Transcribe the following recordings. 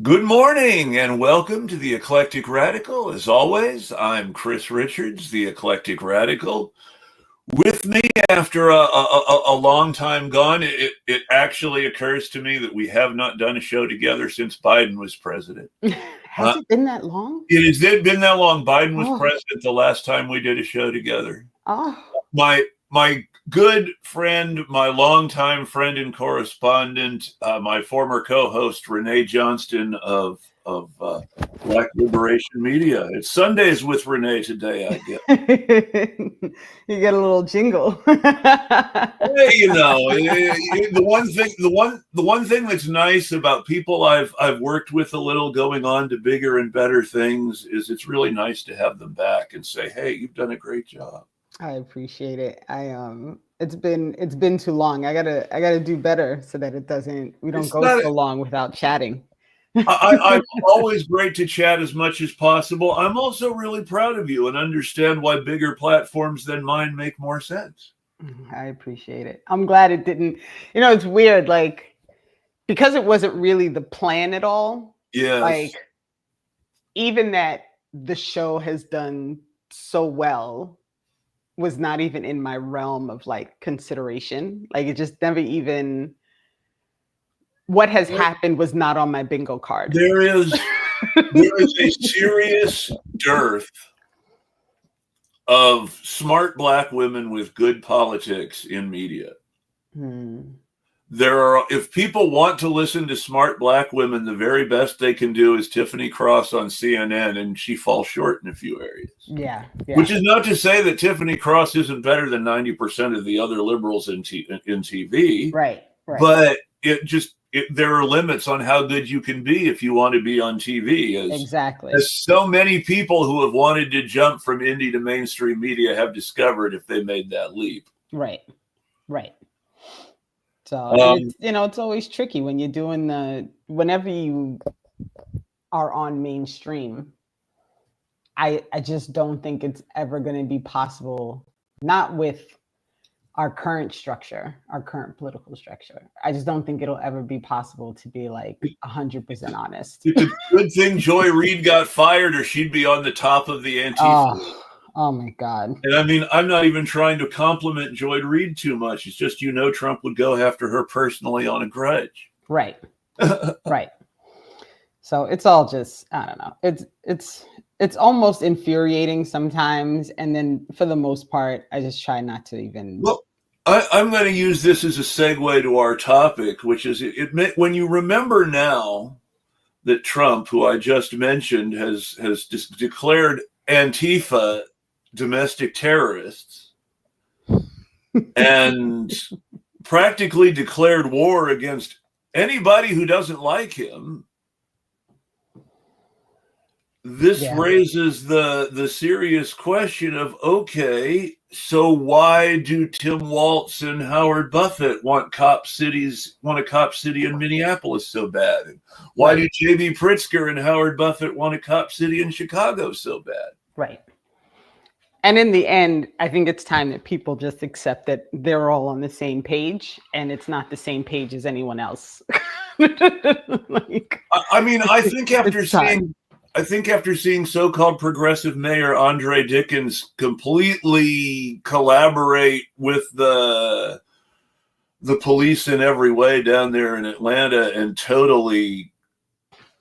Good morning and welcome to the Eclectic Radical. As always, I'm Chris Richards, the Eclectic Radical. With me after a long time gone, it actually occurs to me that we have not done a show together since Biden was president. Has it been that long? It has been that long. Biden was president the last time we did a show together. My good friend, my longtime friend and correspondent, my former co-host Renee Johnston of Black Liberation Media. It's Sundays with Renee today, I guess. You get a little jingle. Hey, the one thing that's nice about people I've worked with a little going on to bigger and better things is it's really nice to have them back and say, "Hey, you've done a great job." I appreciate it. It's been too long. I gotta do better so that we don't go so long without chatting. I'm always great to chat as much as possible. I'm also really proud of you and understand why bigger platforms than mine make more sense. I appreciate it. I'm glad it didn't. It's weird, because it wasn't really the plan at all. Yeah. Even that the show has done so well was not even in my realm of consideration. It just never even. What has happened was not on my bingo card. There is a serious dearth of smart Black women with good politics in media. If people want to listen to smart Black women, the very best they can do is Tiffany Cross on CNN, and she falls short in a few areas. Yeah. Which is not to say that Tiffany Cross isn't better than 90% of the other liberals in TV. Right. But there are limits on how good you can be if you want to be on TV. Exactly. As so many people who have wanted to jump from indie to mainstream media have discovered if they made that leap. Right. So, it's always tricky when you're doing whenever you are on mainstream, I just don't think it's ever going to be possible, not with our current structure, our current political structure. I just don't think it'll ever be possible to be 100% honest. It's a good thing Joy Reid got fired, or she'd be on the top of the antifa. Oh my God. And I mean, I'm not even trying to compliment Joy Reid too much. It's just, Trump would go after her personally on a grudge. Right. Right. So it's all just, I don't know. It's almost infuriating sometimes. And then for the most part, I just try not to even. Well, I'm going to use this as a segue to our topic, which is when you remember now that Trump, who I just mentioned, has declared Antifa domestic terrorists and practically declared war against anybody who doesn't like him. This raises the serious question of, okay, so why do Tim Waltz and Howard Buffett want a cop city in Minneapolis so bad? And why do J.B. Pritzker and Howard Buffett want a cop city in Chicago so bad? Right. And in the end, I think it's time that people just accept that they're all on the same page, and it's not the same page as anyone else. I think after seeing so-called progressive mayor Andre Dickens completely collaborate with the police in every way down there in Atlanta and totally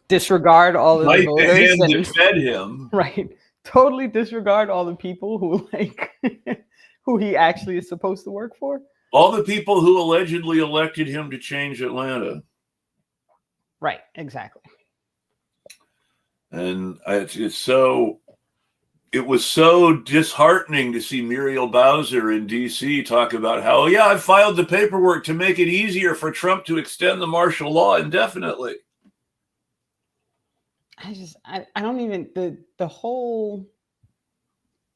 disregard all of the voters and fed him. Right. Totally disregard all the people who who he actually is supposed to work for. All the people who allegedly elected him to change Atlanta. Right. Exactly. And it was so disheartening to see Muriel Bowser in D.C. talk about how, I filed the paperwork to make it easier for Trump to extend the martial law indefinitely. I don't even, the whole,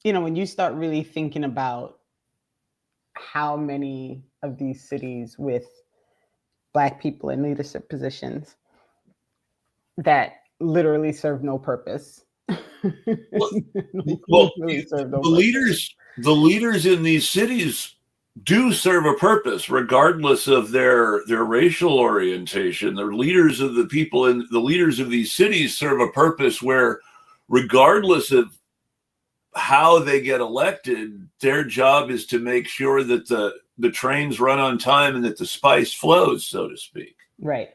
when you start really thinking about how many of these cities with Black people in leadership positions that literally serve no purpose. The leaders in these cities do serve a purpose, regardless of their racial orientation. The leaders of the people and the leaders of these cities serve a purpose where, regardless of how they get elected, their job is to make sure that the trains run on time and that the spice flows, so to speak. Right.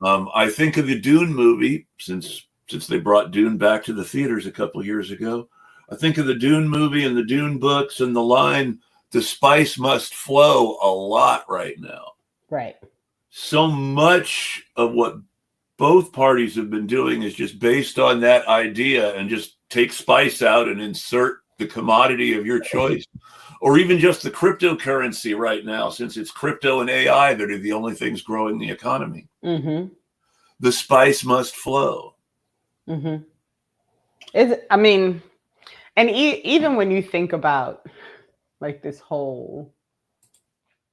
I think of the Dune movie, since they brought Dune back to the theaters a couple of years ago. I think of the Dune movie and the Dune books and the line, "The spice must flow," a lot right now. Right. So much of what both parties have been doing is just based on that idea, and just take spice out and insert the commodity of your choice, or even just the cryptocurrency right now, since it's crypto and AI that are the only things growing the economy. Mm-hmm. The spice must flow. Mm-hmm. And even when you think about like this whole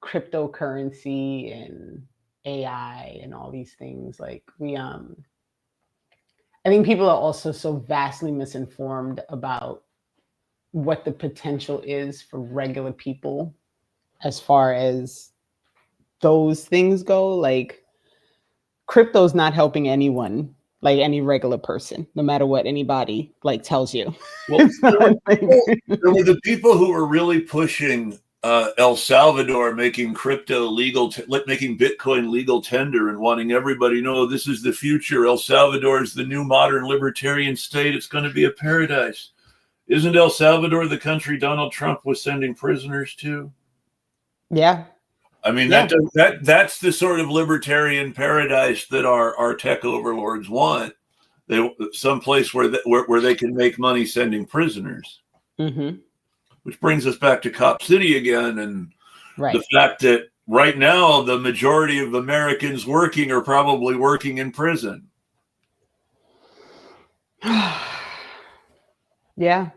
cryptocurrency and AI and all these things, like I think people are also so vastly misinformed about what the potential is for regular people as far as those things go. Like, crypto's not helping anyone, like any regular person, no matter what anybody like tells you. Well, there were the people who were really pushing El Salvador making crypto legal, making Bitcoin legal tender, and wanting everybody to know this is the future. El Salvador is the new modern libertarian state. It's going to be a paradise. Isn't El Salvador the country Donald Trump was sending prisoners to? Yeah. I mean, that's the sort of libertarian paradise that our tech overlords want. Someplace where they can make money sending prisoners. Mm-hmm. Which brings us back to Cop City again, and right. The fact that right now the majority of Americans working are probably working in prison. Yeah.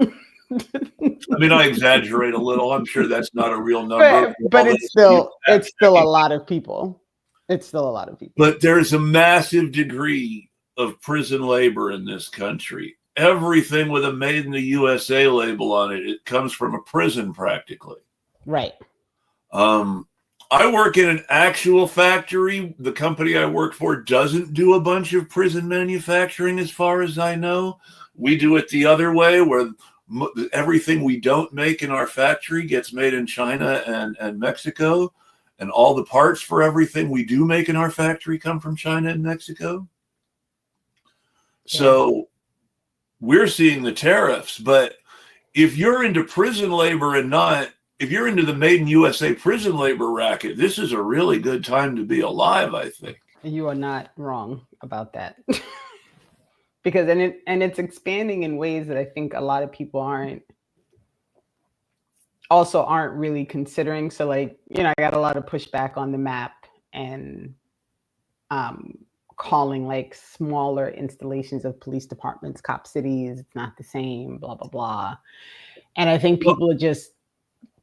I mean, I exaggerate a little. I'm sure that's not a real number. But it's still a lot of people. It's still a lot of people. But there's a massive degree of prison labor in this country. Everything with a Made in the USA label on it, it comes from a prison practically. Right. I work in an actual factory. The company I work for doesn't do a bunch of prison manufacturing as far as I know. We do it the other way, where everything we don't make in our factory gets made in China and Mexico. And all the parts for everything we do make in our factory come from China and Mexico. Yeah. So we're seeing the tariffs, but if you're into prison labor if you're into the Made in USA prison labor racket, this is a really good time to be alive, I think. You are not wrong about that. Because it's expanding in ways that I think a lot of people aren't really considering. So, like, I got a lot of pushback on the map and calling like smaller installations of police departments cop cities. It's not the same, blah, blah, blah. And I think people are just,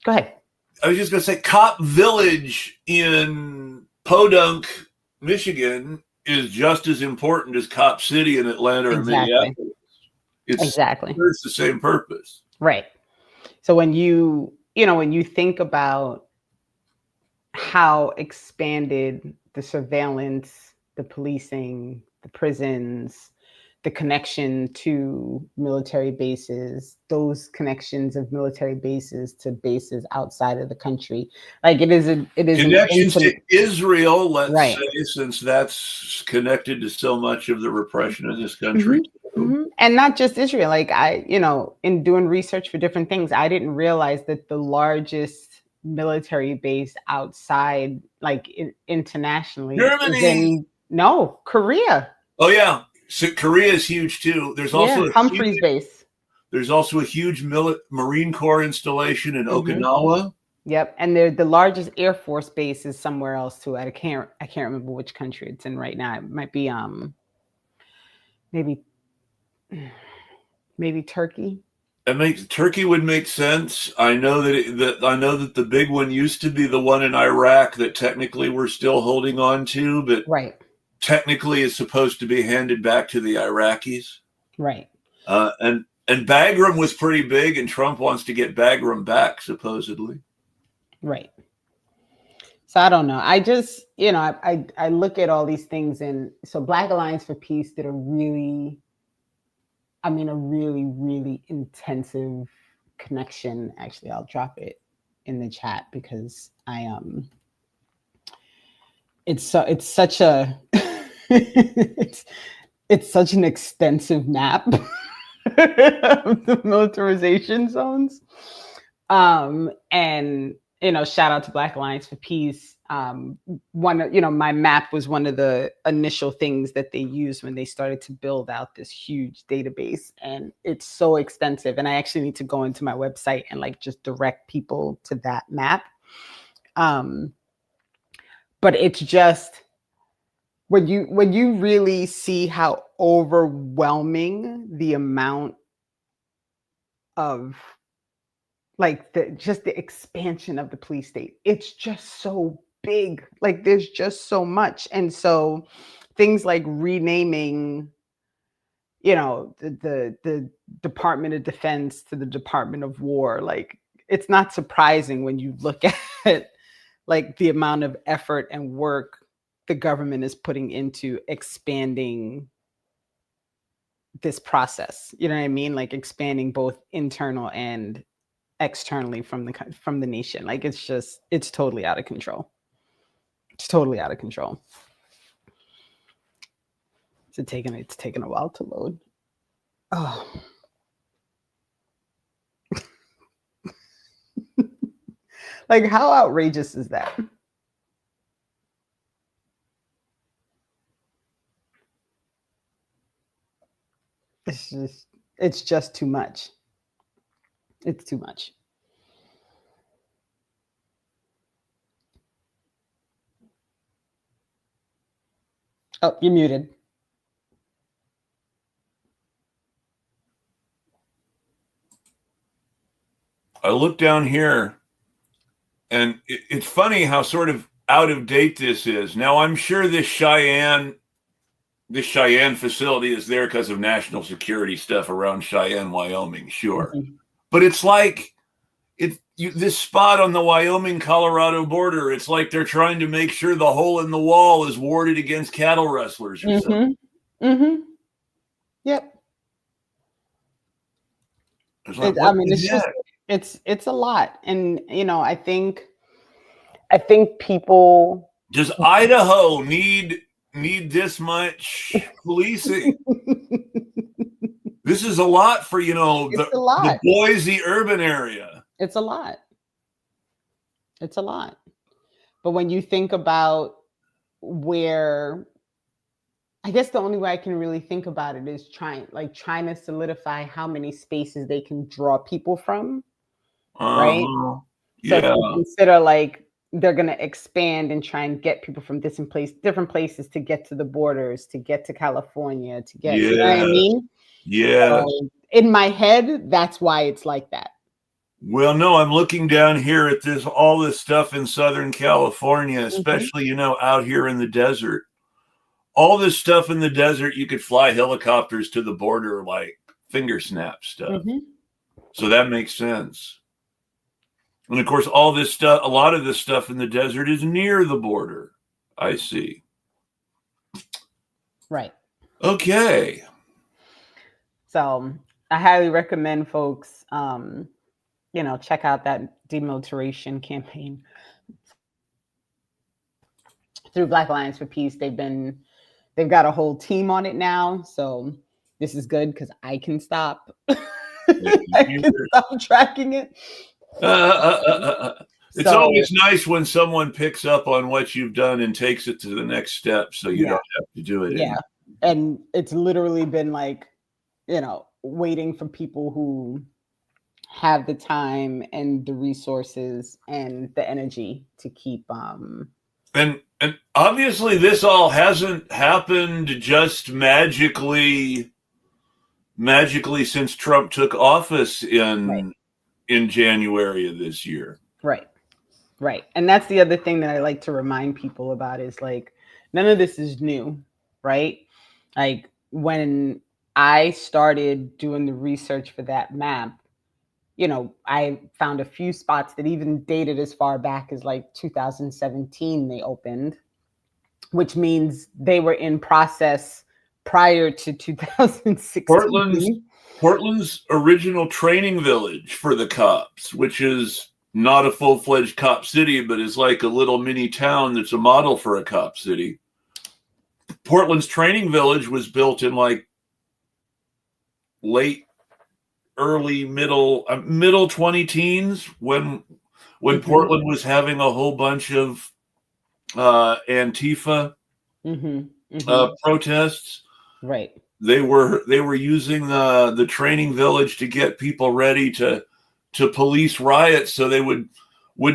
go ahead. I was just going to say Cop Village in Podunk, Michigan is just as important as Cop City in Atlanta or Minneapolis. It serves the same purpose. Right. So when you think about how expanded the surveillance, the policing, the prisons, the connection to military bases, those connections of military bases to bases outside of the country, like it is connections to Israel, let's say, since that's connected to so much of the repression in this country. Mm-hmm. Mm-hmm. And not just Israel. Like in doing research for different things, I didn't realize that the largest military base outside, like internationally, Germany. Korea. Oh yeah, so Korea is huge too. There's also Humphreys base. There's also a huge Marine Corps installation in Okinawa. Yep, and the largest Air Force base is somewhere else too. I can't remember which country it's in right now. It might be maybe Turkey. Turkey would make sense. I know that the big one used to be the one in Iraq that technically we're still holding on to, but technically is supposed to be handed back to the Iraqis. Right. And Bagram was pretty big, and Trump wants to get Bagram back, supposedly. Right. So I don't know. I just, I look at all these things, and so Black Alliance for Peace did a really, really intensive connection. Actually, I'll drop it in the chat because it's such a it's such an extensive map of the militarization zones. And shout out to Black Alliance for Peace. My map was one of the initial things that they used when they started to build out this huge database, and it's so extensive. And I actually need to go into my website and just direct people to that map. But it's just when you really see how overwhelming the amount of the expansion of the police state, it's just so big. There's just so much. And so things like renaming, the Department of Defense to the Department of War, it's not surprising when you look at the amount of effort and work the government is putting into expanding this process. You know what I mean? Expanding both internal and externally from the nation. It's totally out of control. It's totally out of control. It's taking a while to load. Oh. How outrageous is that? It's just too much. It's too much. Oh, you're muted. I look down here, and it's funny how sort of out of date this is. Now, I'm sure this Cheyenne facility is there because of national security stuff around Cheyenne, Wyoming, sure. Mm-hmm. But it's this spot on the Wyoming-Colorado border, it's like they're trying to make sure the hole in the wall is warded against cattle rustlers or something. Mm-hmm. Yep. It's a lot. And, I think people... Does Idaho need this much policing? This is a lot for, the Boise urban area. It's a lot. It's a lot. But when you think about where, I guess the only way I can really think about it is trying to solidify how many spaces they can draw people from. Right? Yeah. So if you consider they're going to expand and try and get people from different places to get to the borders, to get to California, to get, you know what I mean? Yeah. So in my head, that's why it's like that. Well, no, I'm looking down here at all this stuff in Southern California, especially, out here in the desert. All this stuff in the desert, you could fly helicopters to the border like finger snap stuff. Mm-hmm. So that makes sense. And of course, all this stuff, a lot of this stuff in the desert is near the border. I see. Right. Okay. So I highly recommend folks, check out that demilitarization campaign through Black Alliance for Peace. They've got a whole team on it now. So this is good because I can stop. I can stop tracking it. It's always nice when someone picks up on what you've done and takes it to the next step, so you don't have to do it. Yeah. And it's literally been waiting for people who have the time and the resources and the energy to keep and obviously this all hasn't happened just magically since Trump took office in January of this year. Right. And that's the other thing that I like to remind people about is none of this is new, right? When I started doing the research for that map, I found a few spots that even dated as far back as like 2017 they opened, which means they were in process prior to 2016. Portland's original training village for the cops, which is not a full-fledged cop city, but is like a little mini town that's a model for a cop city. Portland's training village was built in like early middle 20 teens when Portland was having a whole bunch of antifa protests. Right. They were using the training village to get people ready to police riots, so they would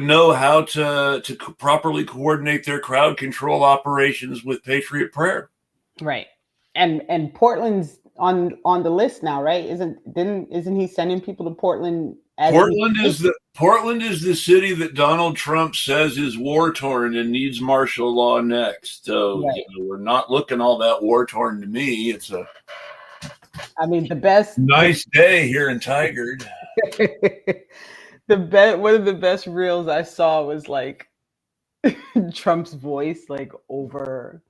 know how to properly coordinate their crowd control operations with Patriot Prayer. Right. And Portland's on the list now, right? Isn't he sending people to Portland? Portland is the city that Donald Trump says is war torn and needs martial law next. So right. We're not looking all that war torn to me. It's the best nice day here in Tigard. One of the best reels I saw was like Trump's voice like over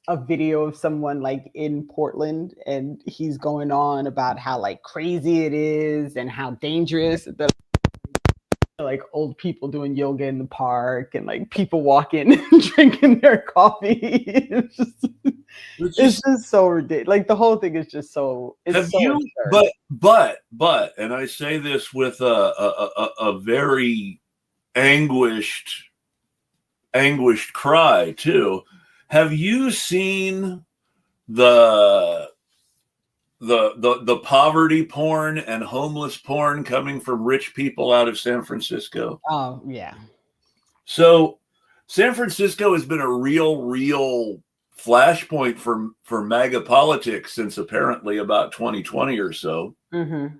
a video of someone like in Portland, and he's going on about how like crazy it is and how dangerous the like old people doing yoga in the park and like people walking and drinking their coffee. It's just so ridiculous. Like the whole thing is just so. Absurd. But, and I say this with a very anguished cry too. Have you seen the poverty porn and homeless porn coming from rich people out of San Francisco? Oh, yeah. So San Francisco has been a real flashpoint for MAGA politics since apparently about 2020 or so. Mm-hmm.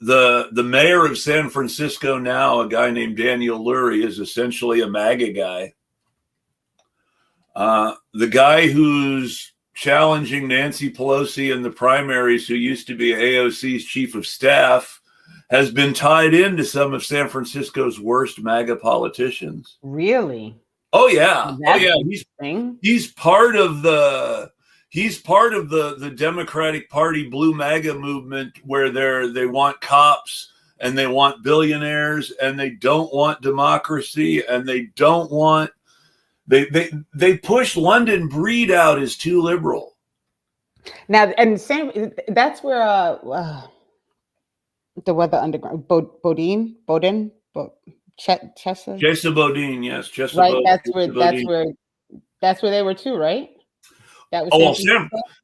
The mayor of San Francisco now, a guy named Daniel Lurie, is essentially a MAGA guy. The guy who's challenging Nancy Pelosi in the primaries, who used to be AOC's chief of staff, has been tied into some of San Francisco's worst MAGA politicians. Really? Oh yeah. He's part of the Democratic Party Blue MAGA movement, where they want cops and they want billionaires and they don't want democracy and they don't want. They push London Breed out as too liberal. Now, and that's where the Weather Underground, Chesa Boudin, yes, Chesa right. Boudin. That's where they were too, right? That was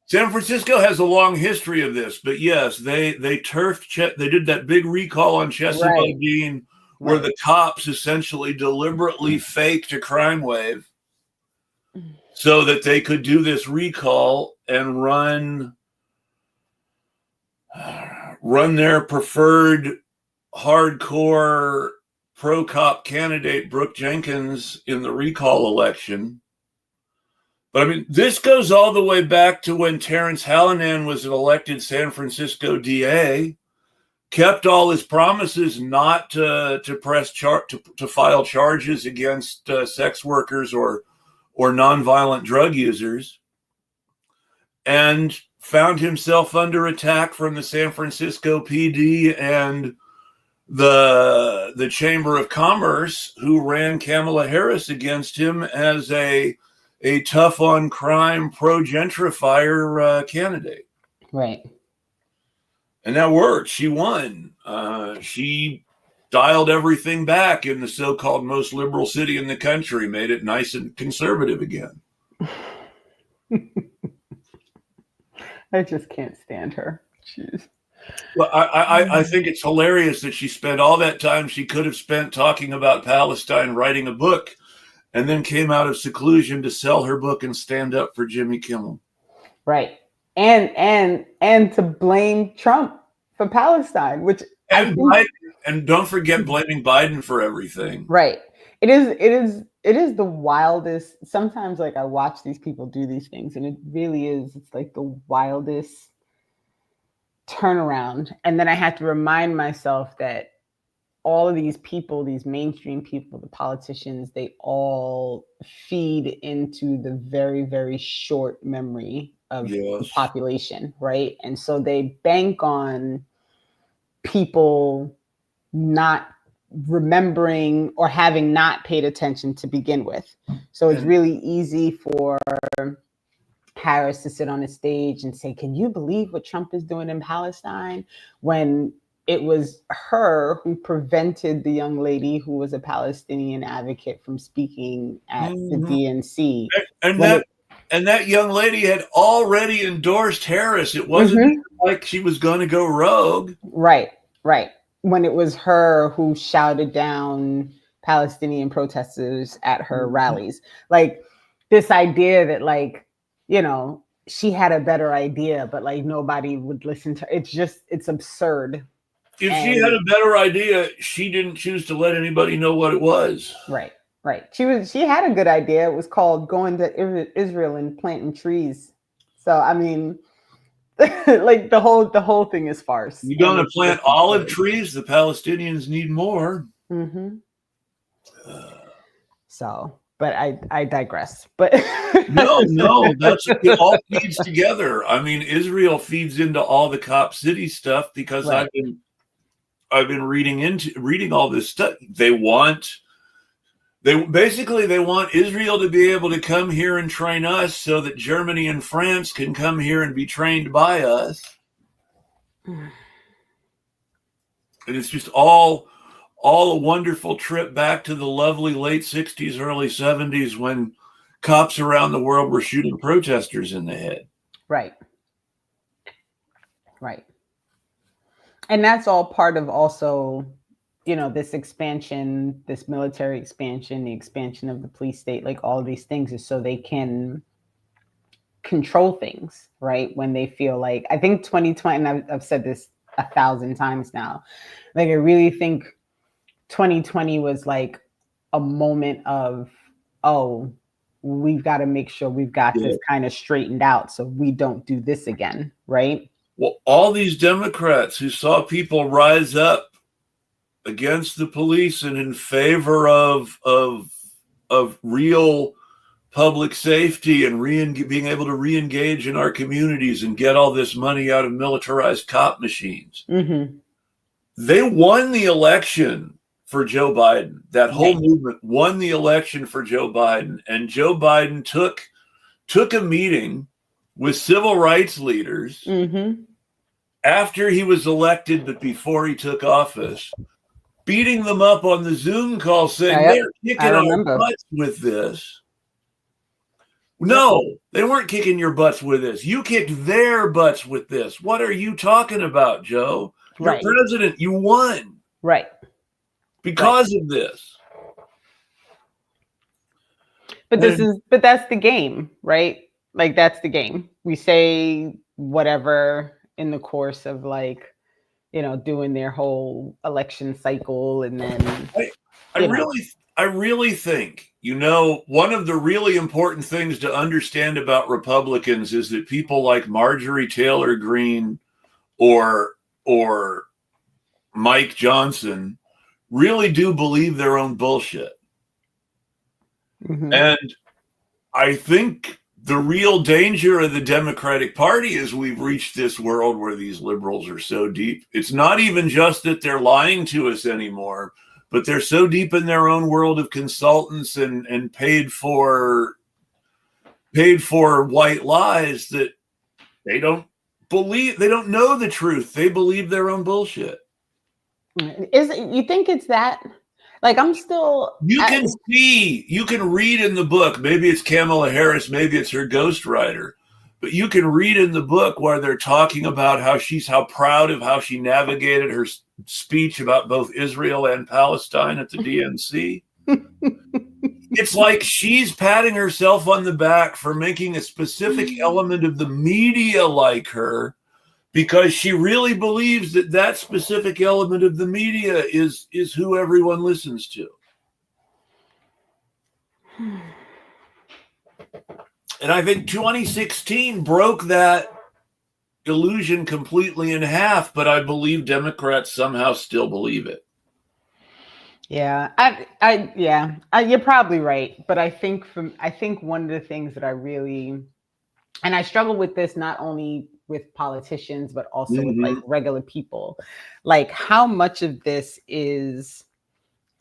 San Francisco has a long history of this, but yes, they turfed. They did that big recall on Chesa Boudin, where the cops essentially deliberately faked a crime wave so that they could do this recall and run their preferred hardcore pro-cop candidate, Brooke Jenkins, in the recall election. But I mean, this goes all the way back to when Terrence Hallinan was an elected San Francisco DA, kept all his promises not to file charges against sex workers or nonviolent drug users, and found himself under attack from the San Francisco PD and the Chamber of Commerce, who ran Kamala Harris against him as a tough on crime pro-gentrifier candidate. Right. And that worked. She won. She dialed everything back in the so-called most liberal city in the country, made it nice and conservative again. I just can't stand her. Jeez. Well, I think it's hilarious that she spent all that time she could have spent talking about Palestine, writing a book, and then came out of seclusion to sell her book and stand up for Jimmy Kimmel. Right. And to blame Trump for Palestine, which and don't forget blaming Biden for everything. Right. It is the wildest. Sometimes like I watch these people do these things and it really is, it's like the wildest turnaround. And then I had to remind myself that all of these people, these mainstream people, the politicians, they all feed into the very, very short memory of the population, right? And so they bank on people not remembering or having not paid attention to begin with. So it's really easy for Harris to sit on a stage and say, can you believe what Trump is doing in Palestine? When it was her who prevented the young lady who was a Palestinian advocate from speaking at the DNC. And that young lady had already endorsed Harris. It wasn't like she was going to go rogue. Right. When it was her who shouted down Palestinian protesters at her rallies. Like this idea that like, you know, she had a better idea, but like nobody would listen to her. It's absurd. If she had a better idea, she didn't choose to let anybody know what it was. Right. She had a good idea. It was called going to Israel and planting trees. So I mean, like the whole thing is farce. You're going to plant olive trees? The Palestinians need more. So, but I digress. But no, it all feeds together. I mean, Israel feeds into all the Cop City stuff because I've been reading all this stuff. They want Israel to be able to come here and train us so that Germany and France can come here and be trained by us. And it's just all a wonderful trip back to the lovely late 60s, early 70s when cops around the world were shooting protesters in the head. Right. And that's all part of also, you know, this expansion, this military expansion, the expansion of the police state, like all of these things is so they can control things, right? When they feel like, I think 2020, and I've said this 1,000 times now, like I really think 2020 was like a moment of, oh, we've got to make sure we've got this kind of straightened out so we don't do this again, right? Well, all these Democrats who saw people rise up against the police and in favor of real public safety and being able to re-engage in our communities and get all this money out of militarized cop machines. They won the election for Joe Biden. That whole movement won the election for Joe Biden. And Joe Biden took a meeting with civil rights leaders after he was elected, but before he took office, beating them up on the Zoom call saying they're kicking our butts with this. No, they weren't kicking your butts with this. You kicked their butts with this. What are you talking about, Joe? You're president. You won. Right. Because of this. But that's the game, right? Like that's the game. We say whatever in the course of like, you know, doing their whole election cycle. And then I really think, you know, one of the really important things to understand about Republicans is that people like Marjorie Taylor Greene or Mike Johnston really do believe their own bullshit. And I think the real danger of the Democratic Party is we've reached this world where these liberals are so deep. It's not even just that they're lying to us anymore, but they're so deep in their own world of consultants and paid for white lies that they don't know the truth. They believe their own bullshit. You think it's that? Like you can read in the book, maybe it's Kamala Harris, maybe it's her ghostwriter, but you can read in the book where they're talking about how proud of how she navigated her speech about both Israel and Palestine at the DNC. It's like she's patting herself on the back for making a specific element of the media like her, because she really believes that specific element of the media is who everyone listens to. And I think 2016 broke that illusion completely in half, but I believe Democrats somehow still believe it. Yeah, you're probably right. But I think one of the things that I really, and I struggle with this not only with politicians, but also with like regular people, like how much of this is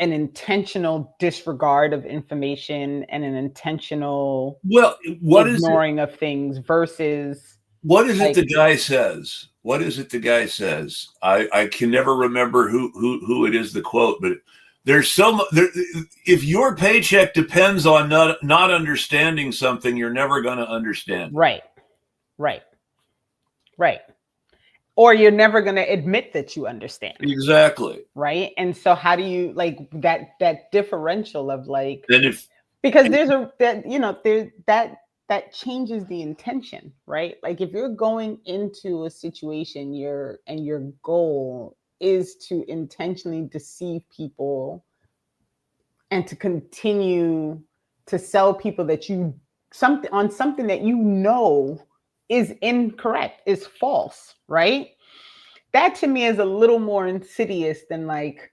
an intentional disregard of information and an intentional ignoring of things versus what is it the guy says? What is it the guy says? I can never remember who it is, the quote, but there's if your paycheck depends on not understanding something, you're never going to understand. Right. Or you're never going to admit that you understand. Exactly. Right. And so how do you like that differential of like, because that changes the intention, right? Like if you're going into a situation your goal is to intentionally deceive people and to continue to sell people that something that you know is incorrect, is false, right? That to me is a little more insidious than like,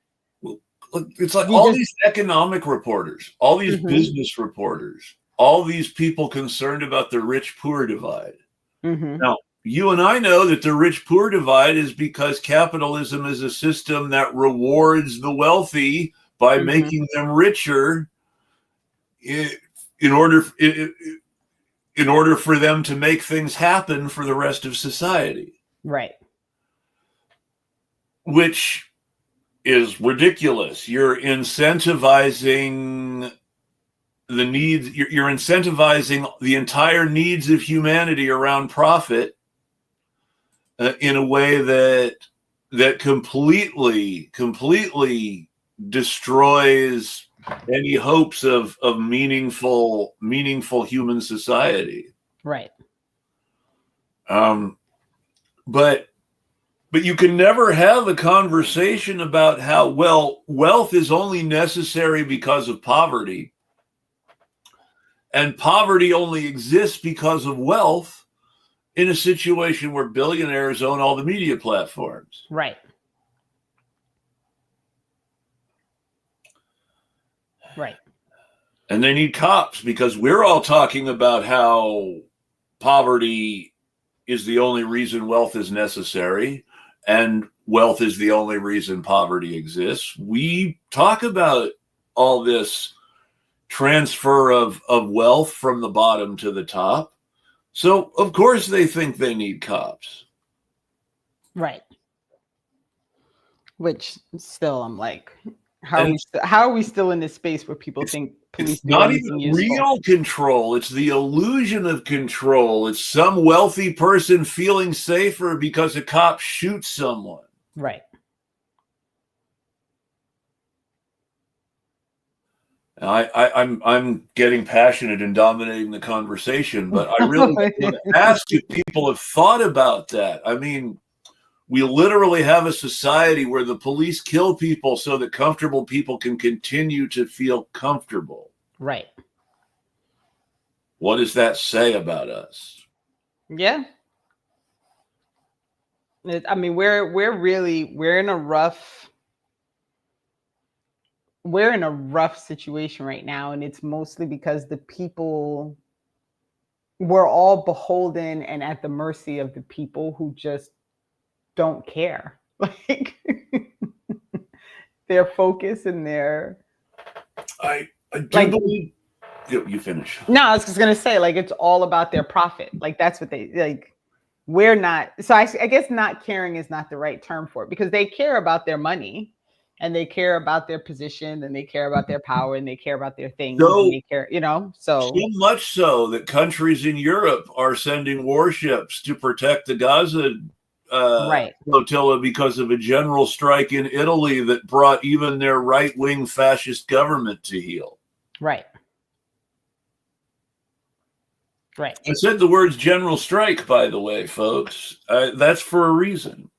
it's like all these economic reporters, all these business reporters, all these people concerned about the rich-poor divide. Now, you and I know that the rich-poor divide is because capitalism is a system that rewards the wealthy by making them richer in order for them to make things happen for the rest of society. Right. Which is ridiculous. You're incentivizing the needs. You're incentivizing the entire needs of humanity around profit in a way that completely destroys any hopes of meaningful human society. Right. But you can never have a conversation about how, wealth is only necessary because of poverty. And poverty only exists because of wealth in a situation where billionaires own all the media platforms. Right. Right. And they need cops because we're all talking about how poverty is the only reason wealth is necessary. And wealth is the only reason poverty exists. We talk about all this transfer of wealth from the bottom to the top. So, of course, they think they need cops. Right. Which still, I'm like, how are we still in this space where people think police it's not even real control? It's the illusion of control. It's some wealthy person feeling safer because a cop shoots someone. Right. I'm getting passionate and dominating the conversation, but I really want to ask if people have thought about that. I mean, we literally have a society where the police kill people so that comfortable people can continue to feel comfortable. Right. What does that say about us? Yeah. I mean, we're in a rough situation right now, and it's mostly because we're all beholden and at the mercy of the people who just don't care. Like their focus and their I do believe you finish. No, I was just gonna say, like, it's all about their profit. Like that's what they like. We're not, so I guess not caring is not the right term for it, because they care about their money and they care about their position and they care about their power and they care about their things. And they care, so much so that countries in Europe are sending warships to protect the Gaza flotilla because of a general strike in Italy that brought even their right-wing fascist government to heel. Right. I said the words general strike, by the way, folks. That's for a reason.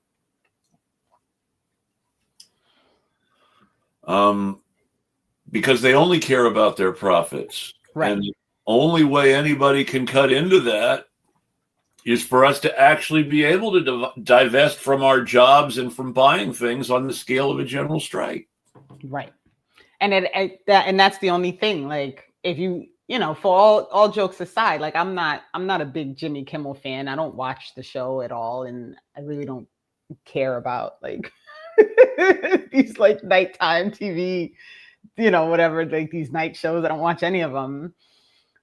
Because they only care about their profits. Right. And the only way anybody can cut into that is for us to actually be able to divest from our jobs and from buying things on the scale of a general strike. Right. And that's the only thing. Like, if for all jokes aside, like, I'm not a big Jimmy Kimmel fan. I don't watch the show at all, and I really don't care about like these like nighttime TV, whatever, like these night shows. I don't watch any of them.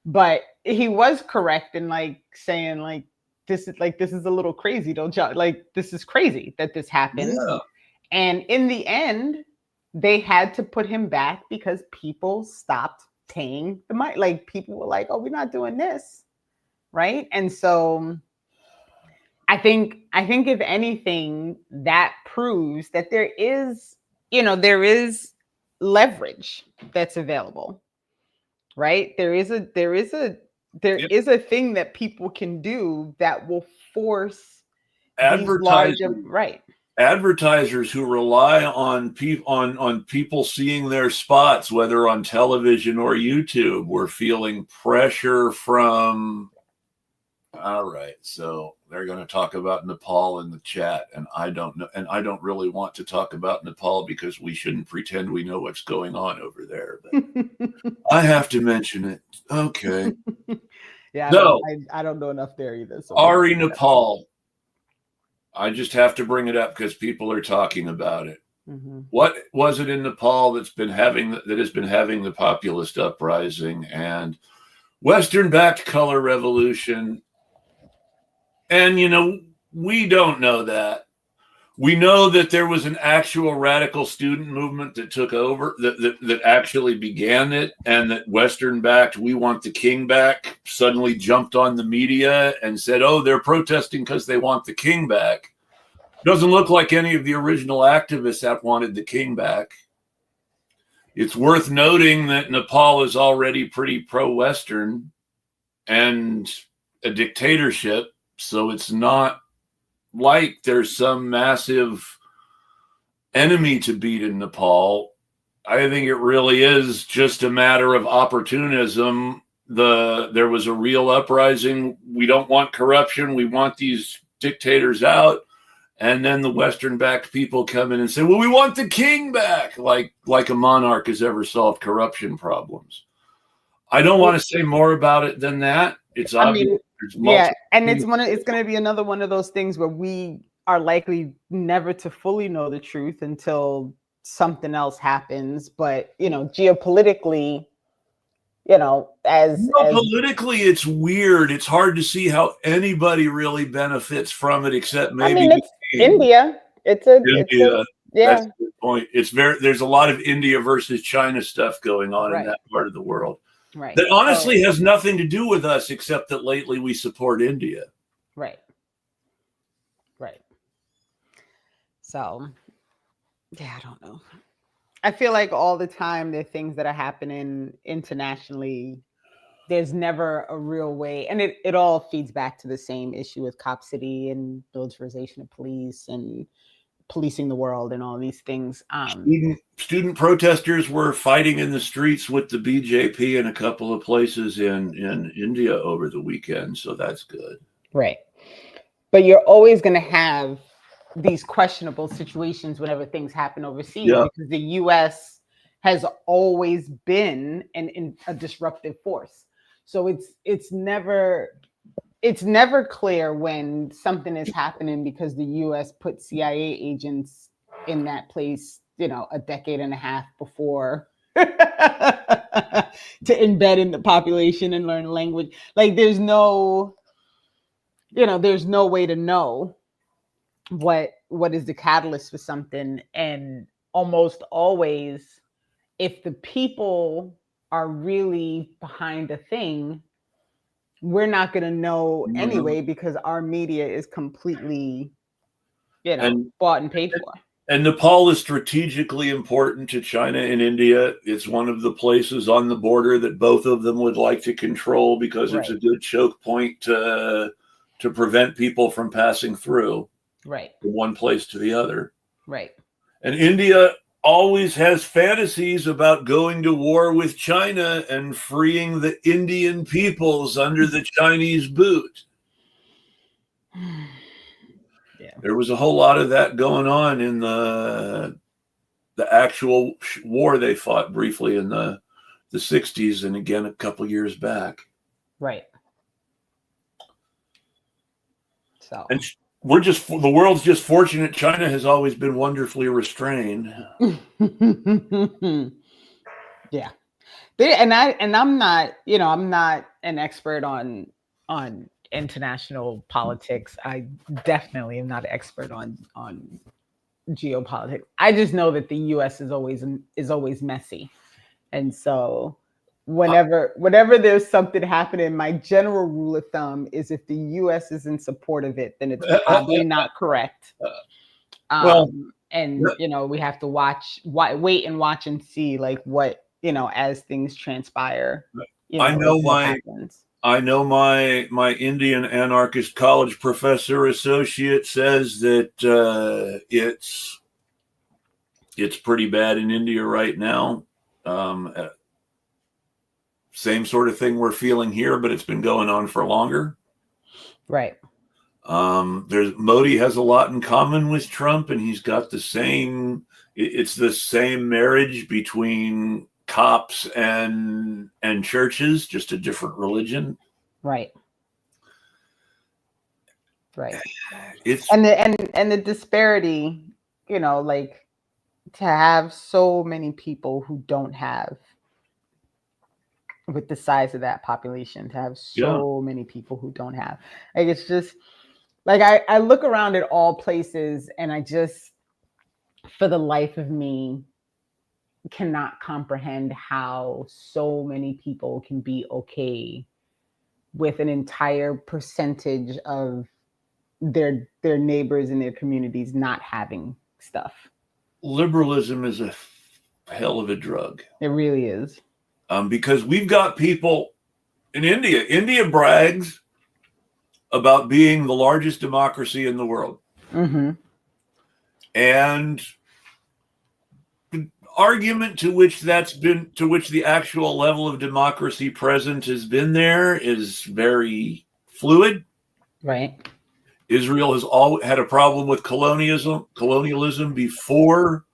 But he was correct in like saying like this is a little crazy, don't y'all? Like, this is crazy that this happened. Yeah. And in the end, they had to put him back because people stopped paying the money. Like, people were like, "Oh, we're not doing this," right? And so I think if anything, that proves that there is leverage that's available, right? There is a thing that people can do that will force advertising, right? Advertisers who rely on people seeing their spots, whether on television or YouTube, were feeling pressure from. All right, so they're going to talk about Nepal in the chat, and I don't know, and I don't really want to talk about Nepal because we shouldn't pretend we know what's going on over there. But I have to mention it. Okay. Yeah. No, I don't know enough there either. So Ari, Nepal. I just have to bring it up because people are talking about it. Mm-hmm. What was it in Nepal that has been having the populist uprising and Western-backed color revolution? And, we don't know that. We know that there was an actual radical student movement that took over, that actually began it, and that Western-backed, we want the king back, suddenly jumped on the media and said, oh, they're protesting because they want the king back. Doesn't look like any of the original activists that wanted the king back. It's worth noting that Nepal is already pretty pro-Western and a dictatorship, so it's not like there's some massive enemy to beat in Nepal. I think it really is just a matter of opportunism. There was a real uprising. We don't want corruption. We want these dictators out. And then the Western-backed people come in and say, well, we want the king back, like a monarch has ever solved corruption problems. I don't want to say more about it than that. It's obvious. Yeah, and it's going to be another one of those things where we are likely never to fully know the truth until something else happens. But, geopolitically, politically, it's weird. It's hard to see how anybody really benefits from it, except maybe India. India. That's a good point. There's a lot of India versus China stuff going on in that part of the world. Right. That honestly has nothing to do with us, except that lately we support India. Right. Right. So, yeah, I don't know. I feel like all the time there are things that are happening internationally. There's never a real way. And it all feeds back to the same issue with Cop City and militarization of police and policing the world and all these things. Student protesters were fighting in the streets with the BJP in a couple of places in India over the weekend. So that's good. Right. But you're always going to have these questionable situations whenever things happen overseas, because the U.S. has always been a disruptive force. So it's never clear when something is happening because the U.S. put CIA agents in that place, a decade and a half before to embed in the population and learn language. Like, there's no way to know what is the catalyst for something. And almost always, if the people are really behind a thing, we're not going to know anyway, because our media is completely, bought and paid for. And Nepal is strategically important to China and India. It's one of the places on the border that both of them would like to control because it's a good choke point to prevent people from passing through. Right. From one place to the other. Right. And India always has fantasies about going to war with China and freeing the Indian peoples under the Chinese boot. Yeah. There was a whole lot of that going on in the actual war they fought briefly in the 60s and again a couple years back. Right. So. And the world's just fortunate. China has always been wonderfully restrained. Yeah. I'm not, I'm not an expert on international politics. I definitely am not an expert on geopolitics. I just know that the US is always messy. And so whenever there's something happening, my general rule of thumb is if the US is in support of it, then it's probably not correct. And we have to wait and watch and see like what, as things transpire. I know my Indian anarchist college professor associate says that it's pretty bad in India right now. Same sort of thing we're feeling here, but it's been going on for longer. Right. Modi has a lot in common with Trump, and he's got it's the same marriage between cops and churches, just a different religion. Right. Right. It's and the disparity, like to have so many people who don't have, with the size of that population, to have so many people who don't have, like, it's just like, I look around at all places and I just, for the life of me, cannot comprehend how so many people can be okay with an entire percentage of their neighbors and their communities not having stuff. Liberalism is a hell of a drug. It really is. Because we've got people in India. India brags about being the largest democracy in the world. Mm-hmm. And the argument to which the actual level of democracy present has been there is very fluid. Right. Israel has always had a problem with colonialism before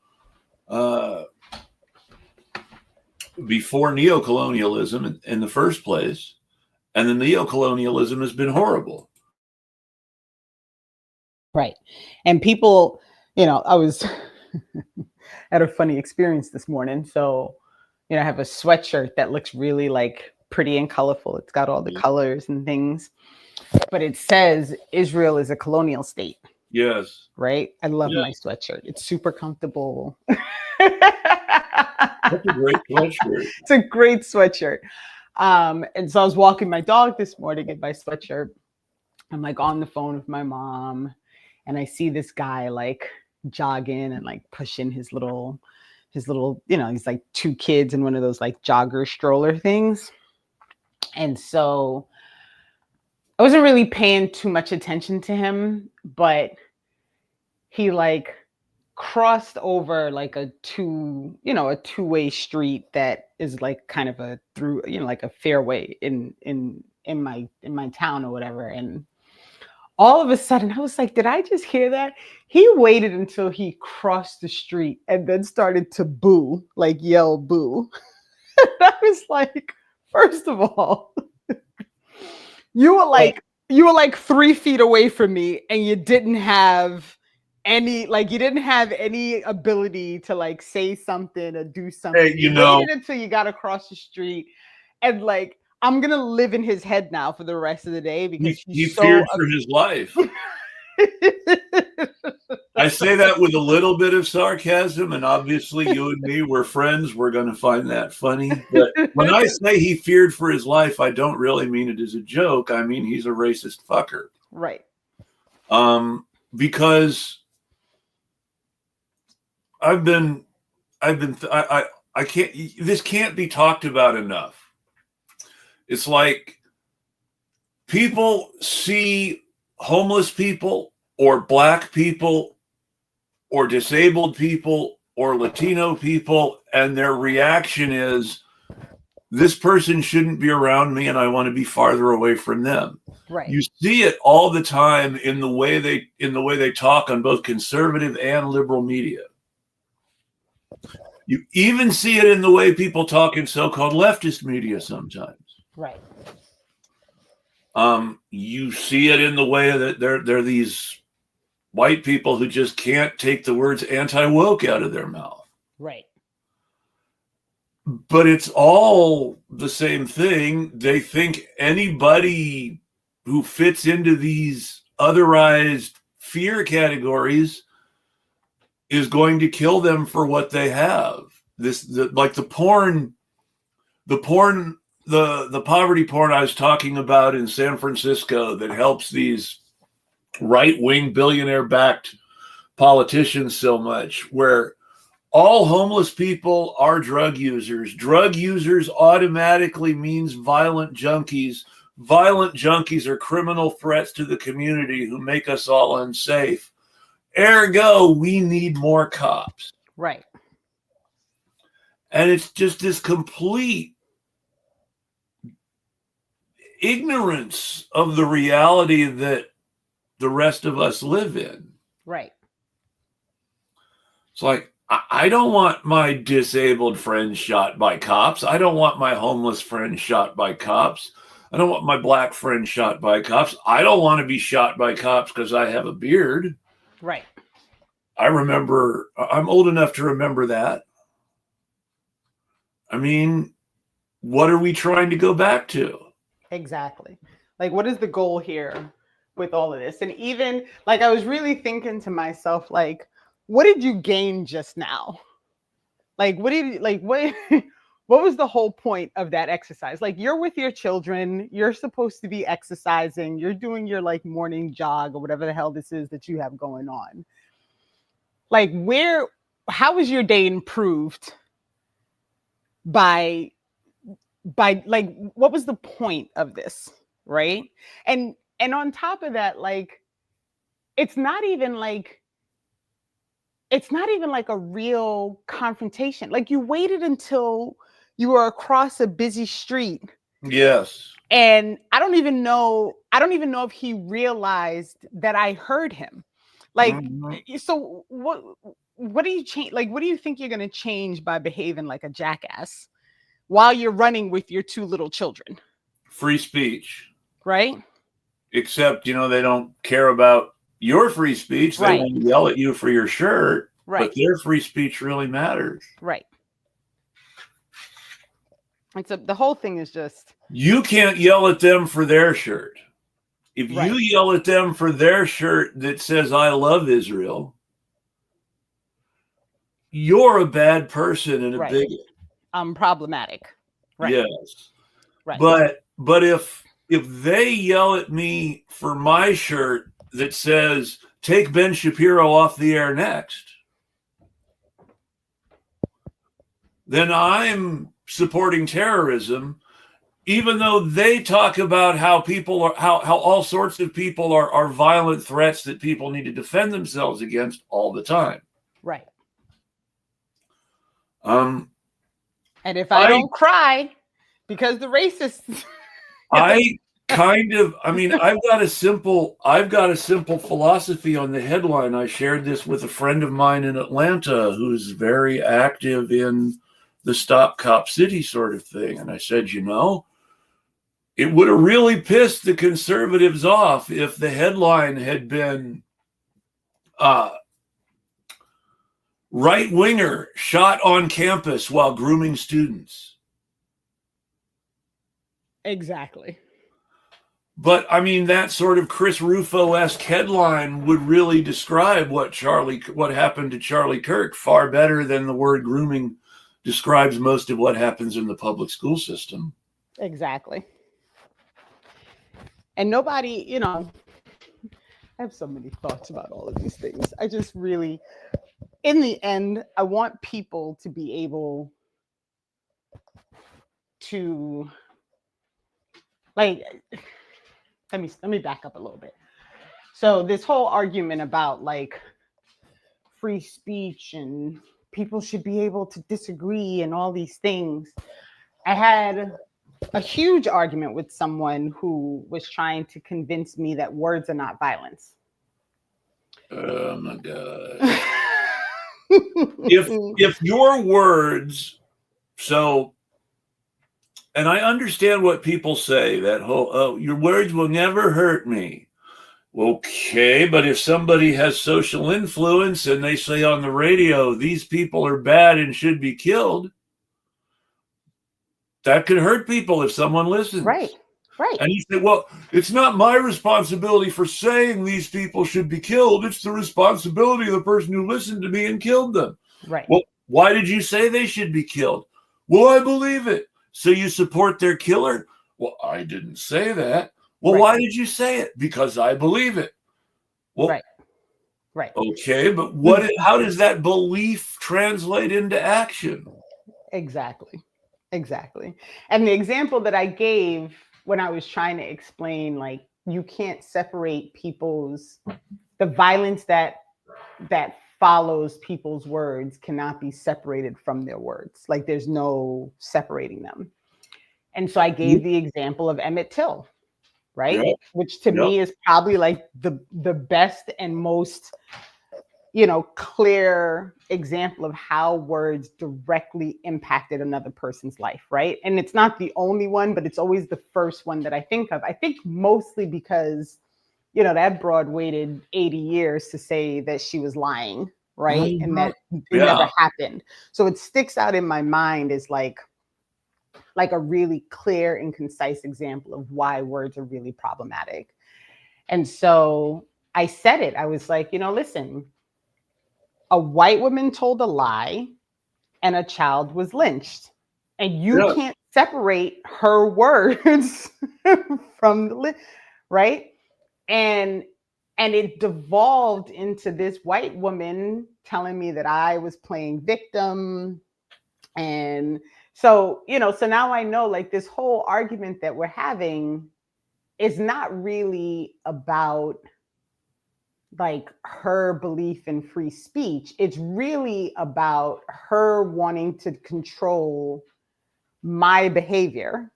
neocolonialism in the first place, and the neocolonialism has been horrible. Right. And people, I was had a funny experience this morning. So, I have a sweatshirt that looks really like pretty and colorful. It's got all the colors and things, but it says Israel is a colonial state. Yes. Right. I love my sweatshirt. It's super comfortable. That's a great sweatshirt. It's a great sweatshirt. And so I was walking my dog this morning in my sweatshirt. I'm like on the phone with my mom, and I see this guy like jogging and like pushing his little, he's like two kids in one of those like jogger stroller things. And so I wasn't really paying too much attention to him, but he like crossed over like a two-way street that is like kind of a through, like a fairway in my town or whatever. And all of a sudden I was like, did I just hear that? He waited until he crossed the street and then started to boo, like yell boo. And I was like, first of all, you were like 3 feet away from me and you didn't have any ability to like say something or do something. Hey, you waited until you got across the street, and like, I'm gonna live in his head now for the rest of the day because he feared for his life. I say that with a little bit of sarcasm, and obviously you and me, we're friends. We're going to find that funny. But when I say he feared for his life, I don't really mean it as a joke. I mean, he's a racist fucker. Right. Because I can't, this can't be talked about enough. It's like people see homeless people or black people or disabled people or Latino people, and their reaction is, this person shouldn't be around me and I want to be farther away from them. Right. You see it all the time in the way they talk on both conservative and liberal media. You even see it in the way people talk in so-called leftist media sometimes. Right. You see it in the way that they're these white people who just can't take the words anti-woke out of their mouth. Right. But it's all the same thing. They think anybody who fits into these otherized fear categories is going to kill them for what they have. Like the poverty porn I was talking about in San Francisco that helps these right-wing billionaire-backed politicians so much, where all homeless people are drug users. Drug users automatically means violent junkies. Violent junkies are criminal threats to the community who make us all unsafe. Ergo, we need more cops. Right. And it's just this complete ignorance of the reality that the rest of us live in. Right. It's like, I don't want my disabled friend shot by cops. I don't want my homeless friend shot by cops. I don't want my black friend shot by cops. I don't want to be shot by cops because I have a beard. Right. I'm old enough to remember that. I mean, what are we trying to go back to? Exactly. Like, what is the goal here with all of this? And even like, I was really thinking to myself, like, what did you gain just now? Like, what was the whole point of that exercise? Like, you're with your children, you're supposed to be exercising, you're doing your like morning jog or whatever the hell this is that you have going on. Like, how was your day improved by like, what was the point of this? Right. And on top of that, like, it's not even like a real confrontation. Like, you waited until you were across a busy street. Yes. And I don't even know if he realized that I heard him. Like, So what do you change? Like, what do you think you're going to change by behaving like a jackass while you're running with your two little children? Free speech. Right. Except, they don't care about your free speech. They won't yell at you for your shirt, but their free speech really matters. Right. And so the whole thing is just... You can't yell at them for their shirt. If you yell at them for their shirt that says, I love Israel, you're a bad person and a bigot. I'm problematic. Right. Yes. Right. But if they yell at me for my shirt that says, take Ben Shapiro off the air next, then I'm supporting terrorism, even though they talk about how all sorts of people are violent threats that people need to defend themselves against all the time. Right. And if I don't cry because the racists... I've got a simple philosophy on the headline. I shared this with a friend of mine in Atlanta who's very active in the Stop Cop City sort of thing. And I said, it would have really pissed the conservatives off if the headline had been right-winger shot on campus while grooming students. Exactly. But that sort of Chris Rufo-esque headline would really describe what happened to Charlie Kirk far better than the word grooming describes most of what happens in the public school system. Exactly. And nobody, I have so many thoughts about all of these things. I just really, in the end, I want people to be able to, like, let me back up a little bit. So this whole argument about like free speech and people should be able to disagree and all these things. I had a huge argument with someone who was trying to convince me that words are not violence. Oh my God. if your words, so, and I understand what people say, that whole, oh, your words will never hurt me. Okay, but if somebody has social influence and they say on the radio, these people are bad and should be killed, that could hurt people if someone listens. Right. And you say, well, it's not my responsibility for saying these people should be killed. It's the responsibility of the person who listened to me and killed them. Right. Well, why did you say they should be killed? Well, I believe it. So you support their killer? Well, I didn't say that. Well, why did you say it? Because I believe it. Well, right. Okay, but how does that belief translate into action? Exactly. And the example that I gave when I was trying to explain, like, you can't separate the violence that follows people's words cannot be separated from their words. Like, there's no separating them. And so I gave the example of Emmett Till, right? Yep. Which to me is probably like the best and most, clear example of how words directly impacted another person's life, right? And it's not the only one, but it's always the first one that I think of. I think mostly because, that broad waited 80 years to say that she was lying, right? Mm-hmm. And that it never happened. So it sticks out in my mind as like a really clear and concise example of why words are really problematic. And so I said it. I was like, listen, a white woman told a lie and a child was lynched. And you can't separate her words from the right? And it devolved into this white woman telling me that I was playing victim. And so, so now I know, like, this whole argument that we're having is not really about like her belief in free speech. It's really about her wanting to control my behavior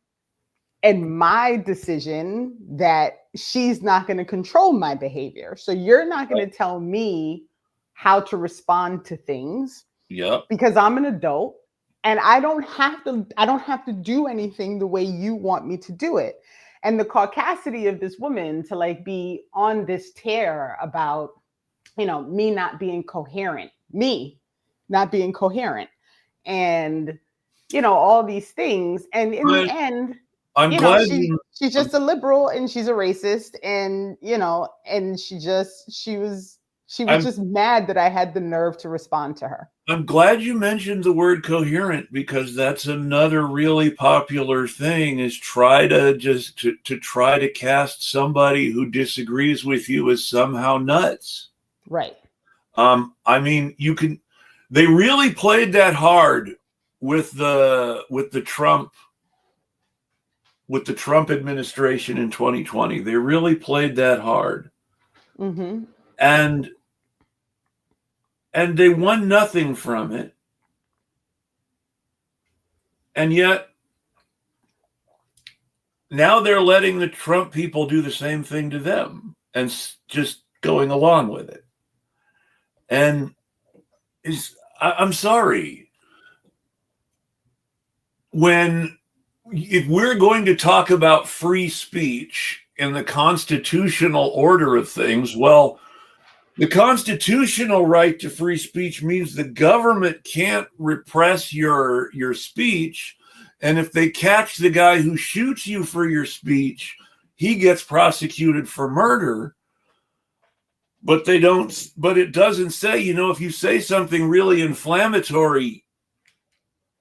and my decision that she's not going to control my behavior. So you're not going to tell me how to respond to things. Because I'm an adult and I don't have to do anything the way you want me to do it. And the caucasity of this woman to like be on this tear about, me not being coherent, and, all these things. And in the end, she's just a liberal and she's a racist, and, and she was just mad that I had the nerve to respond to her. I'm glad you mentioned the word coherent, because that's another really popular thing, is try to cast somebody who disagrees with you as somehow nuts. Right. I mean, they really played that hard with the Trump administration in 2020. They really played that hard. Mm-hmm. And they won nothing from it. And yet, now they're letting the Trump people do the same thing to them and just going along with it. And I'm sorry. If we're going to talk about free speech in the constitutional order of things, well, the constitutional right to free speech means the government can't repress your speech. And if they catch the guy who shoots you for your speech, he gets prosecuted for murder. But it doesn't say, if you say something really inflammatory,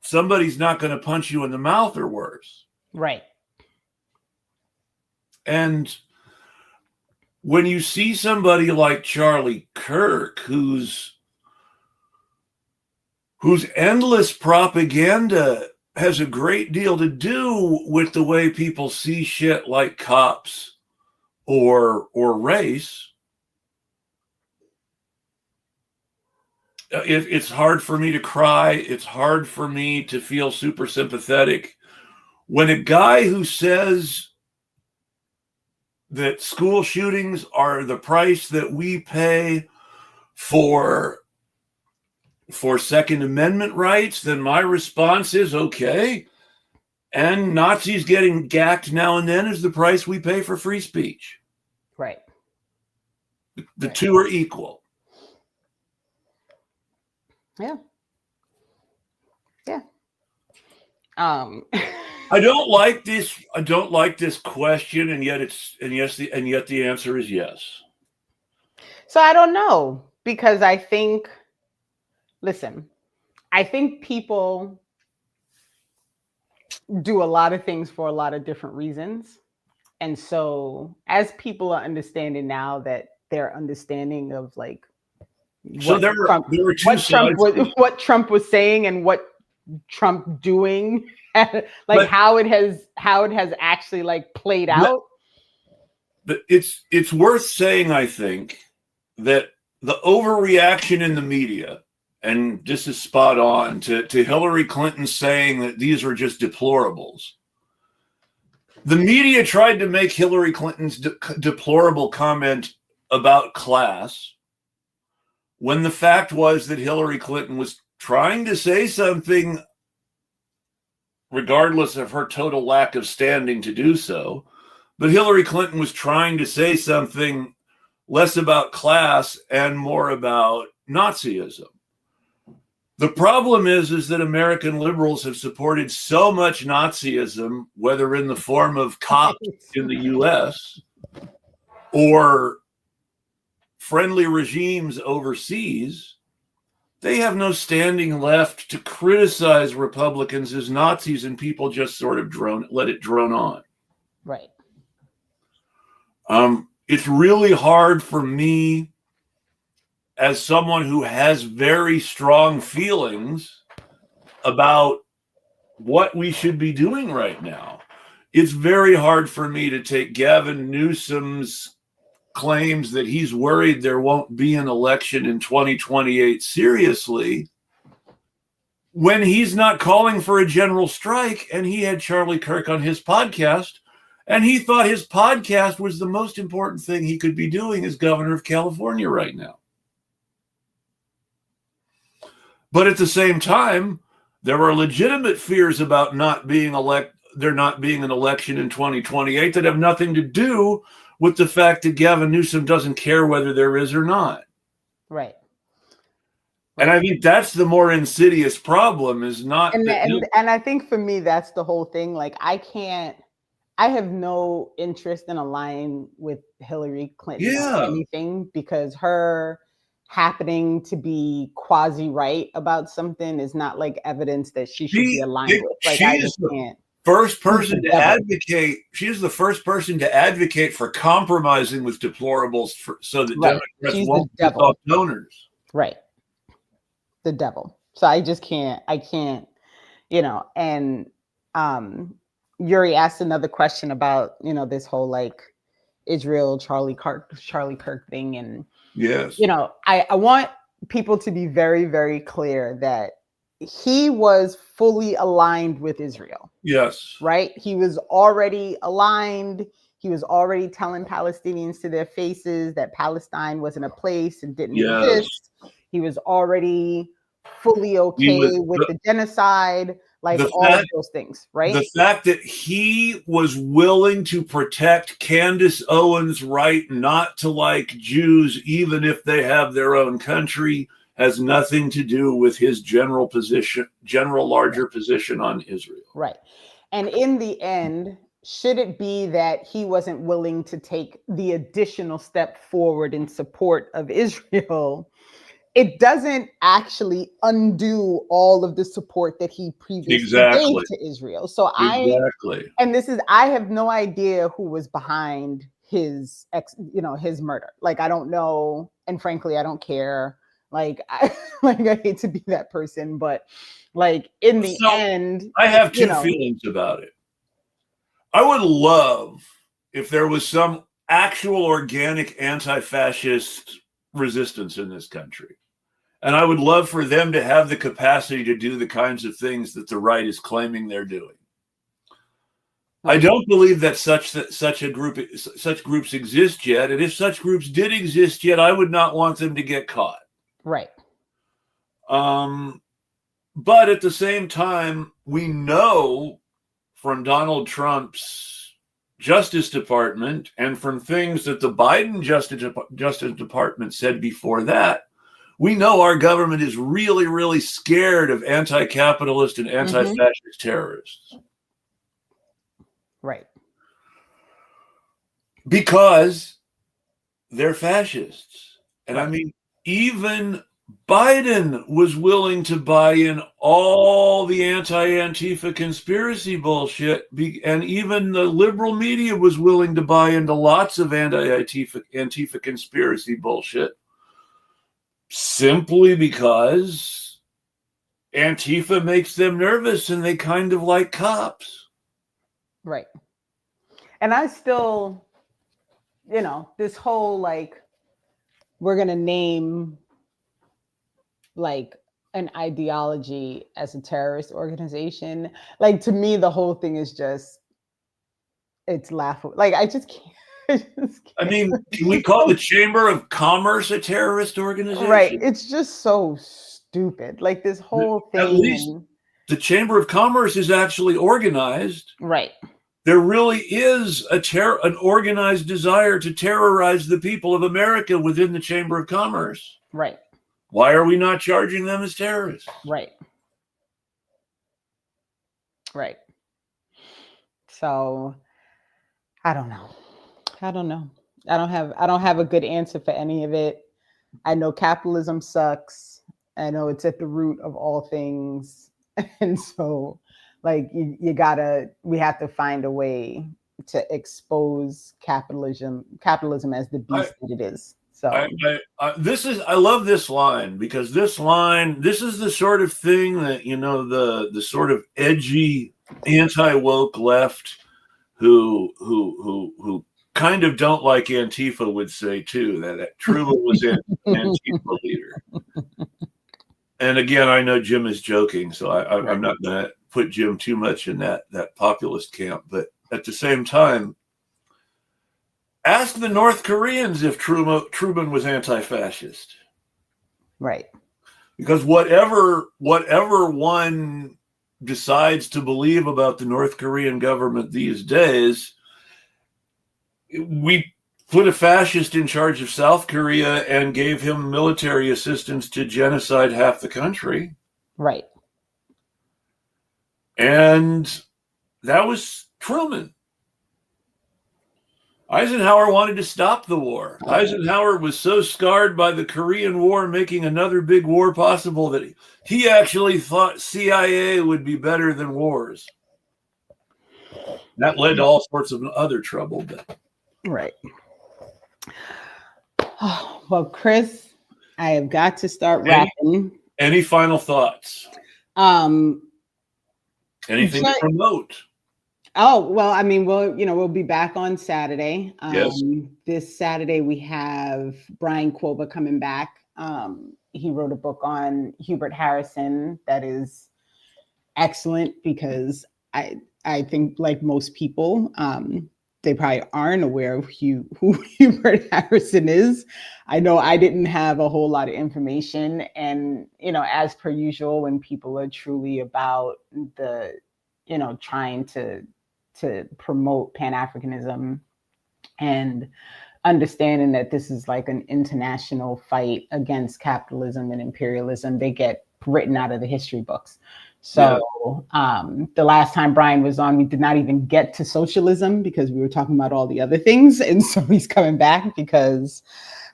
somebody's not going to punch you in the mouth or worse. Right. And when you see somebody like Charlie Kirk, whose endless propaganda has a great deal to do with the way people see shit like cops or race, it's hard for me to cry. It's hard for me to feel super sympathetic When a guy who says that school shootings are the price that we pay for Second Amendment rights, then my response is okay. And Nazis getting gacked now and then is the price we pay for free speech. Right. The two are equal. Yeah. Yeah. I don't like this question, and yet the answer is yes. So I don't know, because I think people do a lot of things for a lot of different reasons. And so as people are understanding now that they're understanding of like what Trump was saying and what Trump doing, like how it has actually like played out. But it's worth saying, I think, that the overreaction in the media, and this is spot on, to Hillary Clinton saying that these are just deplorables. The media tried to make Hillary Clinton's deplorable comment about class, when the fact was that Hillary Clinton was trying to say something, regardless of her total lack of standing to do so. But Hillary Clinton was trying to say something less about class and more about Nazism. The problem is that American liberals have supported so much Nazism, whether in the form of cops in the U.S. or friendly regimes overseas, they have no standing left to criticize Republicans as Nazis, and people just sort of let it drone on. Right. It's really hard for me, as someone who has very strong feelings about what we should be doing right now. It's very hard for me to take Gavin Newsom's claims that he's worried there won't be an election in 2028 seriously, when he's not calling for a general strike, and he had Charlie Kirk on his podcast, and he thought his podcast was the most important thing he could be doing as governor of California right now. But at the same time, there are legitimate fears about there not being an election in 2028 that have nothing to do with the fact that Gavin Newsom doesn't care whether there is or not. Right. And I think that's the more insidious problem, is not. And I think for me, that's the whole thing. Like, I have no interest in aligning with Hillary Clinton or anything, because her happening to be quasi right about something is not like evidence that she should be aligned with. Like, I just can't. First person to advocate. She is the first person to advocate for compromising with deplorables so that Democrats won't pick off donors. Right. The devil. So I just can't. I can't. And Yuri asked another question about this whole like Israel Charlie Kirk thing, and yes, I want people to be very, very clear that he was fully aligned with Israel. Yes. Right? He was already aligned. He was already telling Palestinians to their faces that Palestine wasn't a place and didn't exist. He was already fully okay with the genocide, like all of those things, right? The fact that he was willing to protect Candace Owens' right not to like Jews, even if they have their own country, has nothing to do with his general larger position on Israel. Right. And in the end, should it be that he wasn't willing to take the additional step forward in support of Israel, it doesn't actually undo all of the support that he previously gave to Israel. So I have no idea who was behind his murder. Like, I don't know. And frankly, I don't care. Like, I hate to be that person, but like in the end, I have two feelings about it. I would love if there was some actual organic anti-fascist resistance in this country. And I would love for them to have the capacity to do the kinds of things that the right is claiming they're doing. I don't believe that such groups exist yet, and if such groups did exist yet, I would not want them to get caught. Right. But at the same time, we know from Donald Trump's Justice Department and from things that the Biden Justice Department said before that, we know our government is really, really scared of anti-capitalist and anti-fascist terrorists. Right. Because they're fascists. And I mean, even Biden was willing to buy in all the anti-Antifa conspiracy bullshit, and even the liberal media was willing to buy into lots of anti-Antifa conspiracy bullshit, simply because Antifa makes them nervous and they kind of like cops. Right. And I still, this whole we're going to name an ideology as a terrorist organization. To me, the whole thing is just, it's laughable. I just can't. I mean, can we call the Chamber of Commerce a terrorist organization? Right. It's just so stupid. This whole thing. At least the Chamber of Commerce is actually organized. Right. There really is an organized desire to terrorize the people of America within the Chamber of Commerce. Right. Why are we not charging them as terrorists? Right. Right. So I don't know. I don't have a good answer for any of it. I know capitalism sucks. I know it's at the root of all things. And so we have to find a way to expose capitalism as the beast that it is. So I love this line, because this is the sort of thing that, the sort of edgy anti-woke left who kind of don't like Antifa would say too, that Truman was an Antifa leader. And again, I know Jim is joking, so I'm not going to put Jim too much in that populist camp. But at the same time, ask the North Koreans if Truman was anti-fascist. Right. Because whatever one decides to believe about the North Korean government these days, we put a fascist in charge of South Korea and gave him military assistance to genocide half the country. Right. And that was Truman. Eisenhower wanted to stop the war. Eisenhower was so scarred by the Korean War making another big war possible that he actually thought CIA would be better than wars. That led to all sorts of other trouble. But. Right. Oh, well, Chris, I have got to start wrapping. Any final thoughts? Anything to promote? Oh, well, I mean, we'll be back on Saturday. Yes. This Saturday we have Brian Quoba coming back. He wrote a book on Hubert Harrison that is excellent, because I think, like most people, they probably aren't aware of who Hubert Harrison is. I know I didn't have a whole lot of information, and as per usual, when people are truly about the trying to promote Pan-Africanism and understanding that this is like an international fight against capitalism and imperialism, they get written out of the history books. So the last time Brian was on, we did not even get to socialism because we were talking about all the other things. And so he's coming back because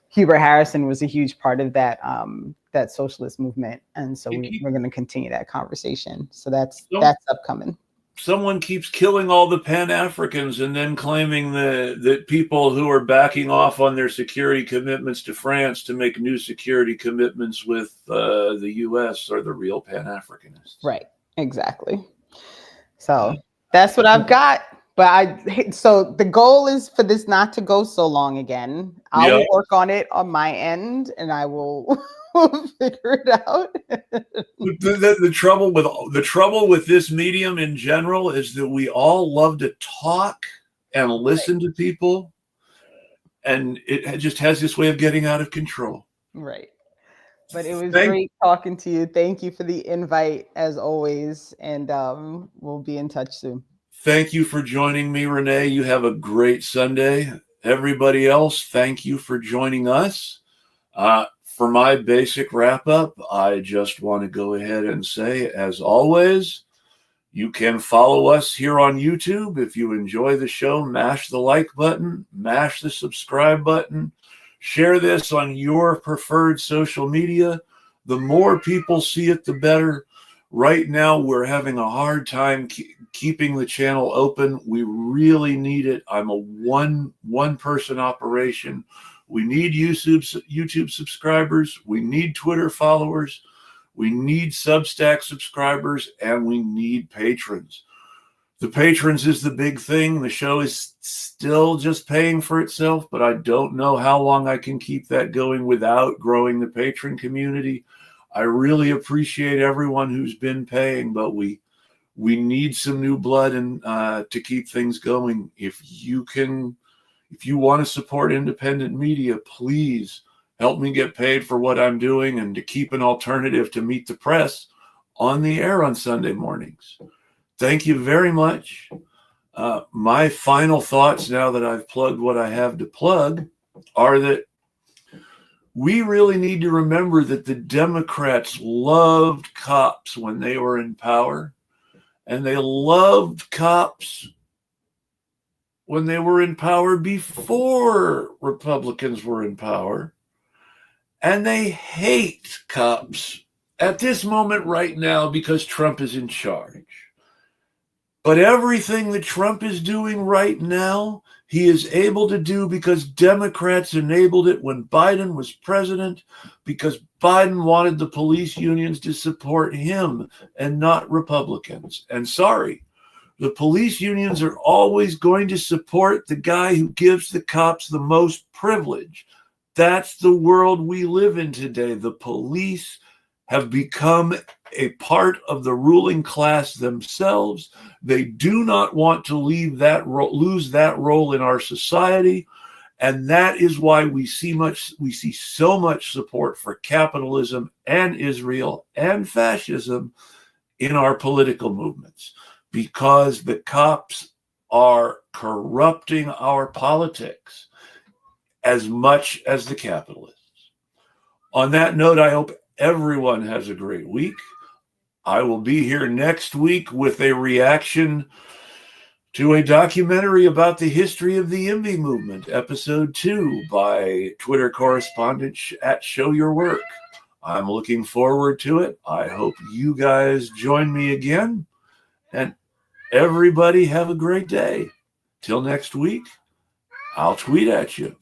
Hubert Harrison was a huge part of that that socialist movement. And so we're going to continue that conversation. So that's upcoming. Someone keeps killing all the Pan-Africans and then claiming that people who are backing off on their security commitments to France to make new security commitments with the U.S. are the real Pan-Africanists. Right, exactly. So that's what I've got. But so the goal is for this not to go so long again. I'll work on it on my end, and I will We'll figure it out. The trouble with this medium in general is that we all love to talk and listen to people, and it just has this way of getting out of control. Right. But it was great talking to you. Thank you for the invite, as always, and we'll be in touch soon. Thank you for joining me, Renee. You have a great Sunday. Everybody else, thank you for joining us. For my basic wrap-up, I just want to go ahead and say, as always, you can follow us here on YouTube. If you enjoy the show, mash the like button, mash the subscribe button. Share this on your preferred social media. The more people see it, the better. Right now, we're having a hard time keeping the channel open. We really need it. I'm a one-person operation. We need YouTube subscribers. We need Twitter followers. We need Substack subscribers, and we need patrons. The patrons is the big thing. The show is still just paying for itself, but I don't know how long I can keep that going without growing the patron community. I really appreciate everyone who's been paying, but we need some new blood and to keep things going. If you want to support independent media, please help me get paid for what I'm doing and to keep an alternative to Meet the Press on the air on Sunday mornings. Thank you very much. My final thoughts, now that I've plugged what I have to plug, are that we really need to remember that the Democrats loved cops when they were in power, and they loved cops when they were in power before Republicans were in power, and they hate cops at this moment right now because Trump is in charge. But everything that Trump is doing right now, he is able to do because Democrats enabled it when Biden was president, because Biden wanted the police unions to support him and not Republicans. And sorry, the police unions are always going to support the guy who gives the cops the most privilege. That's the world we live in today. The police have become a part of the ruling class themselves. They do not want to lose that role in our society, and that is why we see so much support for capitalism and Israel and fascism in our political movements, because the cops are corrupting our politics as much as the capitalists. On that note, I hope everyone has a great week. I will be here next week with a reaction to a documentary about the history of the IMBY movement, episode 2, by Twitter correspondent at Show Your Work. I'm looking forward to it. I hope you guys join me again. And everybody have a great day. Till next week, I'll tweet at you.